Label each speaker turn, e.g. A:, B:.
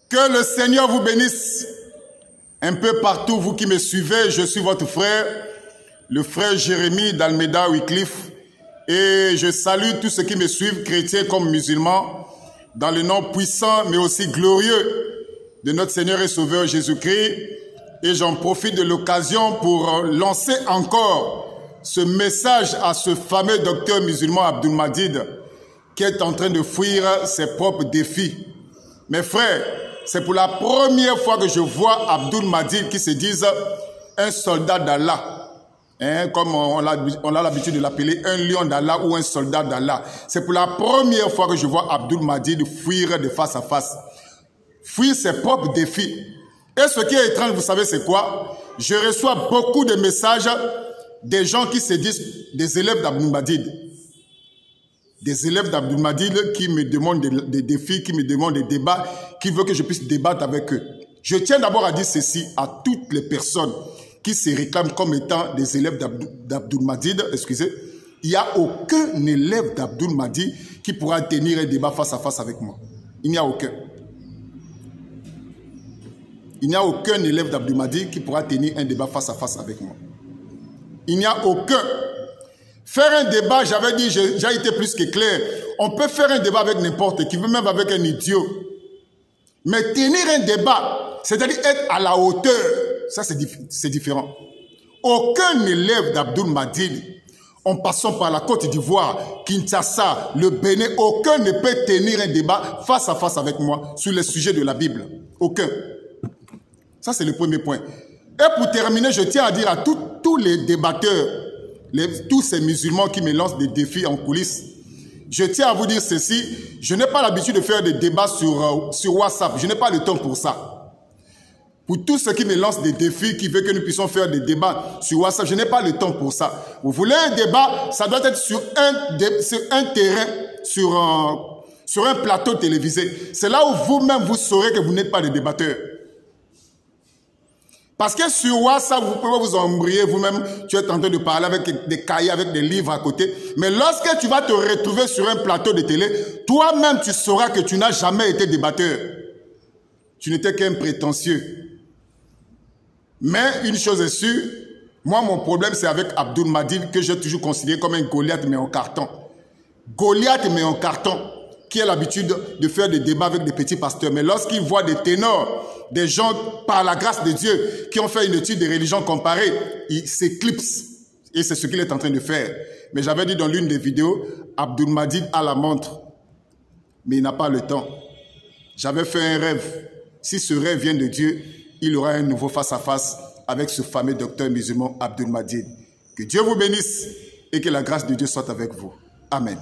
A: Que le Seigneur vous bénisse. Un peu partout, vous qui me suivez, je suis votre frère, le frère Jérémie d'Almeida Wycliffe. Et je salue tous ceux qui me suivent, chrétiens comme musulmans, dans le nom puissant mais aussi glorieux de notre Seigneur et Sauveur Jésus-Christ. Et j'en profite de l'occasion pour lancer encore ce message à ce fameux docteur musulman Abdul Majid qui est en train de fuir ses propres défis. Mes frères, c'est pour la première fois que je vois Abdul Majid qui se dise un soldat d'Allah. Comme on a l'habitude de l'appeler un lion d'Allah ou un soldat d'Allah. C'est pour la première fois que je vois Abdul Majid fuir de face à face. Fuir ses propres défis. Et ce qui est étrange, vous savez c'est quoi? Je reçois beaucoup de messages des gens qui se disent des élèves d'Abdul Majid. Des élèves d'Abdul Majid qui me demandent des défis, qui me demandent des débats, qui veulent que je puisse débattre avec eux. Je tiens d'abord à dire ceci à toutes les personnes qui se réclament comme étant des élèves d'Abdul Majid, excusez, il n'y a aucun élève d'Abdul Majid qui pourra tenir un débat face à face avec moi. Il n'y a aucun. Il n'y a aucun élève d'Abdul Majid qui pourra tenir un débat face à face avec moi. Il n'y a aucun. Faire un débat, j'avais dit, j'ai été plus que clair. On peut faire un débat avec n'importe qui, même avec un idiot. Mais tenir un débat, c'est-à-dire être à la hauteur, ça c'est différent. Aucun élève d'Abdul Majid, en passant par la Côte d'Ivoire, Kinshasa, le Bénin, aucun ne peut tenir un débat face à face avec moi sur les sujets de la Bible. Aucun. Ça c'est le premier point. Et pour terminer, je tiens à dire à tous les débatteurs, tous ces musulmans qui me lancent des défis en coulisses, je tiens à vous dire ceci, je n'ai pas l'habitude de faire des débats sur WhatsApp, je n'ai pas le temps pour ça. Pour tous ceux qui me lancent des défis, qui veulent que nous puissions faire des débats sur WhatsApp, je n'ai pas le temps pour ça. Vous voulez un débat, ça doit être sur un terrain, sur un plateau télévisé. C'est là où vous-même vous saurez que vous n'êtes pas des débatteurs. Parce que sur WhatsApp, vous pouvez vous embrouiller vous-même. Tu es en train de parler avec des cahiers, avec des livres à côté. Mais lorsque tu vas te retrouver sur un plateau de télé, toi-même, tu sauras que tu n'as jamais été débatteur. Tu n'étais qu'un prétentieux. Mais une chose est sûre, moi, mon problème, c'est avec Abdul Majid, que j'ai toujours considéré comme un Goliath, mais en carton. Goliath, mais en carton, qui a l'habitude de faire des débats avec des petits pasteurs. Mais lorsqu'il voit des ténors, des gens, par la grâce de Dieu, qui ont fait une étude de religion comparée, il s'éclipse. Et c'est ce qu'il est en train de faire. Mais j'avais dit dans l'une des vidéos, Abdul Majid a la montre, mais il n'a pas le temps. J'avais fait un rêve. Si ce rêve vient de Dieu, il aura un nouveau face-à-face avec ce fameux docteur musulman Abdul Majid. Que Dieu vous bénisse et que la grâce de Dieu soit avec vous. Amen.